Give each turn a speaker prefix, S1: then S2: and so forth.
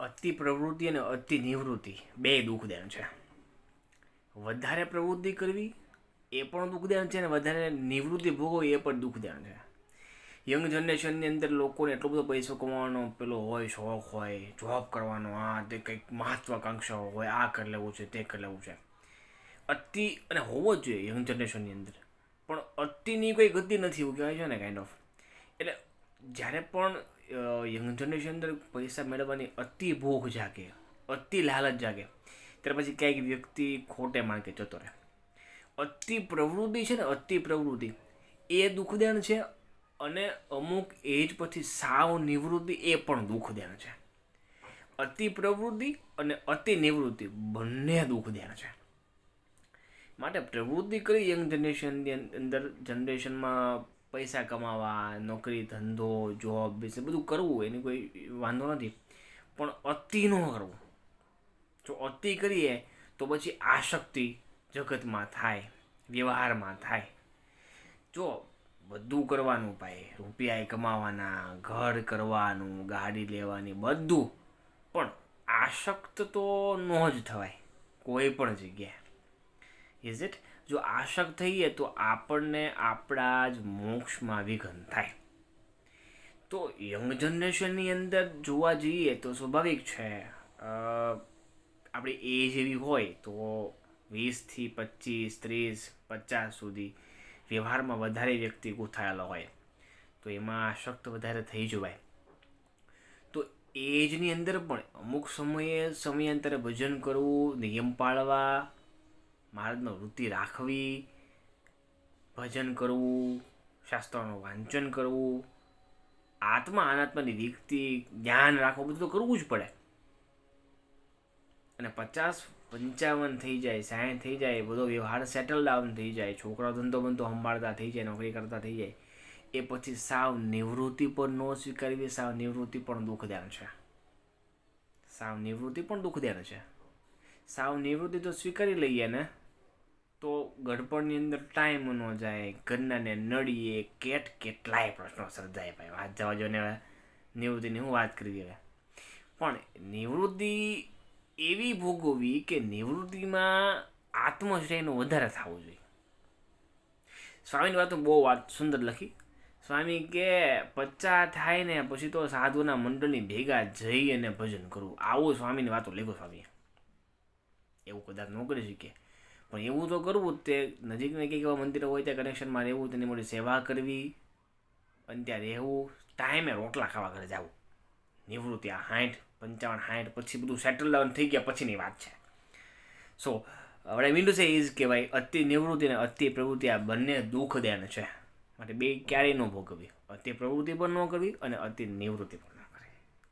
S1: અતિ પ્રવૃત્તિ અને અતિ નિવૃત્તિ બે દુઃખદાયક છે. વધારે પ્રવૃત્તિ કરવી એ પણ દુઃખદાયક છે, અને વધારે નિવૃત્તિ ભોગવવી એ પણ દુઃખદાયક છે. યંગ જનરેશનની અંદર લોકોને એટલો બધો પૈસો કમાવાનો પેલો હોય, શોખ હોય, જોબ કરવાનો, આ તે કંઈક મહત્વાકાંક્ષાઓ હોય, આ કરી લેવું છે, તે કરી લેવું છે. અતિ અને હોવો જ જોઈએ યંગ જનરેશનની અંદર, પણ અતિની કોઈ ગતિ નથી, એવું કહેવાય છે ને કાઇન્ડ ઓફ. એટલે જ્યારે પણ યંગ જનરેશન અંદર પૈસા મેળવવાની અતિ ભૂખ જાગે, અતિ લાલચ જાગે, ત્યાર પછી ક્યાંક વ્યક્તિ ખોટે માર્ગે જતો રહે. અતિ પ્રવૃત્તિ છે ને, અતિ પ્રવૃત્તિ એ દુઃખદાયક છે, અને અમુક એજ પછી સાવ નિવૃત્તિ એ પણ દુઃખદાયક છે. અતિ પ્રવૃત્તિ અને અતિ નિવૃત્તિ બંને દુઃખદાયક છે. માટે પ્રવૃત્તિ કરી યંગ જનરેશનમાં પૈસા કમાવા, નોકરી ધંધો, જોબ, બિઝનેસ બધું કરવું, એની કોઈ વાંધો નથી, પણ અતિ ન કરવું. જો અતિ કરીએ તો પછી આસક્તિ જગતમાં થાય, વ્યવહારમાં થાય. જો બધું કરવાનું ભાઈ, રૂપિયા કમાવાના, ઘર કરવાનું, ગાડી લેવાની, બધું, પણ આસક્ત તો ન જ થવાય કોઈ પણ જગ્યાએ. Is it? જો આસક્ત થઈએ તો આપણને આપણા જ મોક્ષમાં વિઘ્ન થાય. તો યંગ જનરેશનની અંદર જોવા જઈએ તો સ્વાભાવિક છે, આપણી એજ એવી હોય તો 20થી 25, 30, 50 સુધી વ્યવહારમાં વધારે વ્યક્તિ ગૂંથાયેલો હોય, તો એમાં આસક્ત વધારે થઈ જવાય. તો એજની અંદર પણ અમુક સમયાંતરે ભજન કરવું, નિયમ પાળવા, મહારાજનો વૃત્તિ રાખવી, ભજન કરવું, શાસ્ત્રોનું વાંચન કરવું, આત્મા અનાત્માની વ્યક્તિ જ્ઞાન રાખવું, બધું તો કરવું જ પડે. અને 50-55 થઈ જાય, 60 થઈ જાય, બધો વ્યવહાર સેટલ ડાઉન થઈ જાય, છોકરાઓ ધંધો બંધો સંભાળતા થઈ જાય, નોકરી કરતા થઈ જાય, એ પછી સાવ નિવૃત્તિ પણ ન સ્વીકારવી. સાવ નિવૃત્તિ પણ દુઃખદાયક છે. સાવ નિવૃત્તિ પણ દુઃખદાયક છે. સાવ નિવૃત્તિ તો સ્વીકારી લઈએ ને તો ગડપણની અંદર ટાઈમ ન જાય, ઘરનાને નડીએ, કેટલાય પ્રશ્નો સર્જાય ભાઈ. વાત જવા જો ને, નિવૃત્તિની હું વાત કરી હવે. પણ નિવૃત્તિ એવી ભોગવવી કે નિવૃત્તિમાં આત્મશ્રેયનું વધારે થવું જોઈએ. સ્વામીની વાતો બહુ વાત સુંદર લખી. સ્વામી કે 50 થાય ને પછી તો સાધુના મંડળની ભેગા જઈ અને ભજન કરવું, આવું સ્વામીની વાતો લેખો સ્વામીએ. એવું કદાચ ન કરી શકીએ, પણ એવું તો કરવું જ. તે નજીકમાં કંઈક એવા મંદિરો હોય ત્યાં કનેક્શનમાં રહેવું, તેની મોટી સેવા કરવી, અને ત્યાં રહેવું, ટાઈમે રોટલા ખાવા ઘરે જવું. નિવૃત્તિ આ 60, 55, 60 પછી બધું સેટલ ડાઉન થઈ ગયા પછીની વાત છે. સો what I mean to say is કે ભાઈ અતિ નિવૃત્તિ અને અતિ પ્રવૃત્તિ આ બંને દુઃખદાયક છે. માટે બે ક્યારેય ન ભોગવવી. અતિ પ્રવૃત્તિ પણ ન કરવી અને અતિ નિવૃત્તિ પણ.